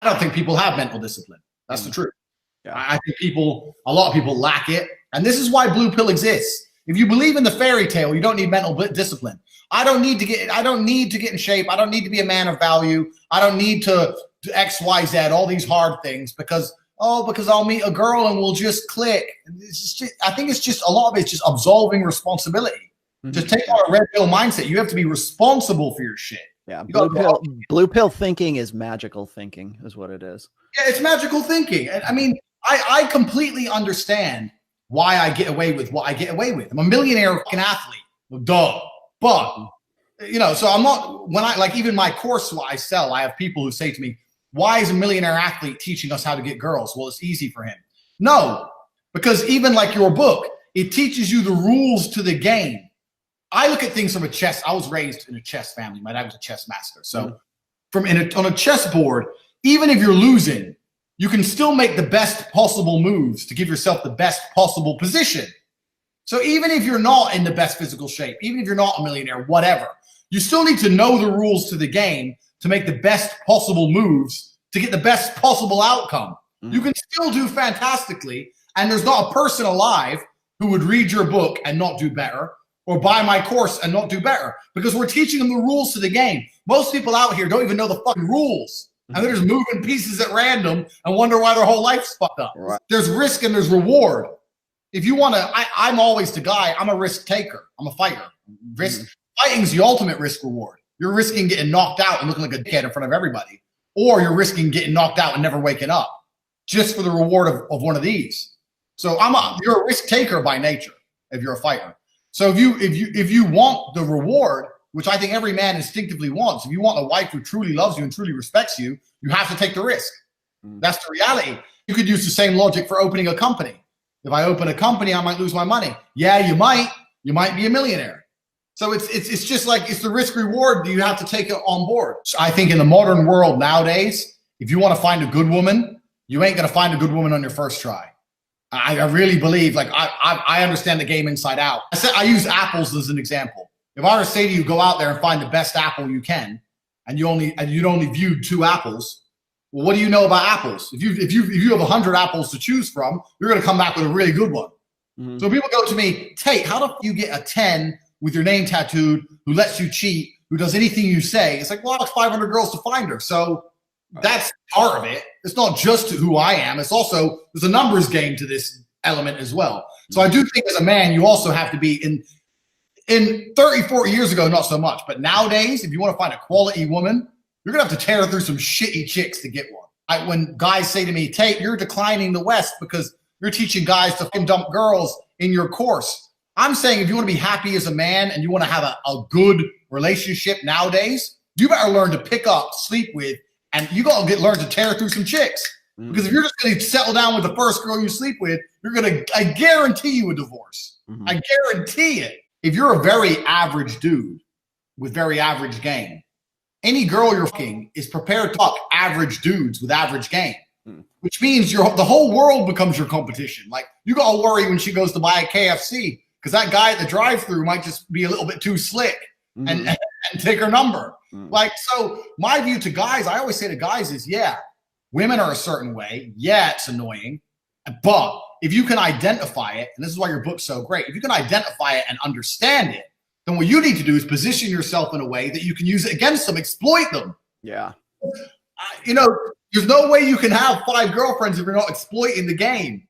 don't think people have mental discipline. That's the truth. Yeah. I think a lot of people lack it. And this is why blue pill exists. If you believe in the fairy tale, you don't need mental discipline. I don't need to get in shape. I don't need to be a man of value. I don't need to do X, Y, Z, all these hard things because I'll meet a girl and we'll just click. I think it's just a lot of it's just absolving responsibility. Just take on a red pill mindset. You have to be responsible for your shit. Yeah, blue pill thinking is magical thinking, is what it is. Yeah, it's magical thinking. I mean, I completely understand why I get away with what I get away with. I'm a millionaire fucking athlete. Well, duh. But, so I'm not, when I, like even my course I sell, I have people who say to me, why is a millionaire athlete teaching us how to get girls? Well, it's easy for him. No, because even like your book, it teaches you the rules to the game. I look at things from a chess. I was raised in a chess family. My dad was a chess master. So on a chessboard, even if you're losing, you can still make the best possible moves to give yourself the best possible position. So even if you're not in the best physical shape, even if you're not a millionaire, whatever, you still need to know the rules to the game to make the best possible moves to get the best possible outcome. You can still do fantastically. And there's not a person alive who would read your book and not do better, or buy my course and not do better, because we're teaching them the rules to the game. Most people out here don't even know the fucking rules. And they're just moving pieces at random and wonder why their whole life's fucked up. Right. There's risk and there's reward. If you want to, I'm always the guy, I'm a risk taker. I'm a fighter. Fighting's the ultimate risk reward. You're risking getting knocked out and looking like a dickhead in front of everybody. Or you're risking getting knocked out and never waking up just for the reward of one of these. So you're a risk taker by nature if you're a fighter. So if you want the reward, which I think every man instinctively wants, if you want a wife who truly loves you and truly respects you, you have to take the risk. That's the reality. You could use the same logic for opening a company. If I open a company, I might lose my money. Yeah, you might. You might be a millionaire. So it's just like, it's the risk reward. You have to take it on board. So I think in the modern world nowadays, if you want to find a good woman, you ain't going to find a good woman on your first try. I really believe, like, I understand the game inside out. I use apples as an example. If I were to say to you, go out there and find the best apple you can, and you'd only viewed 2 apples, well, what do you know about apples? If you have 100 apples to choose from, you're going to come back with a really good one. So people go to me, Tate, how do you get a 10 with your name tattooed, who lets you cheat, who does anything you say? It's like, well, it's 500 girls to find her. So that's part of it. It's not just who I am. It's also, there's a numbers game to this element as well. So I do think as a man, you also have to be in 30, 40 years ago, not so much. But nowadays, if you want to find a quality woman, you're going to have to tear through some shitty chicks to get one. When guys say to me, Tate, you're declining the West because you're teaching guys to fucking dump girls in your course. I'm saying if you want to be happy as a man and you want to have a good relationship nowadays, you better learn to pick up, sleep with, and you got to learn to tear through some chicks. Because if you're just going to settle down with the first girl you sleep with, I guarantee you a divorce. I guarantee it. If you're a very average dude with very average game, any girl you're fucking is prepared to fuck average dudes with average game, which means the whole world becomes your competition. Like, you got to worry when she goes to buy a KFC because that guy at the drive-thru might just be a little bit too slick and take her number. Like, so my view to guys, I always say to guys is, yeah, women are a certain way. Yeah, it's annoying. But if you can identify it, and this is why your book's so great, if you can identify it and understand it, then what you need to do is position yourself in a way that you can use it against them, exploit them. Yeah. There's no way you can have 5 girlfriends if you're not exploiting the game.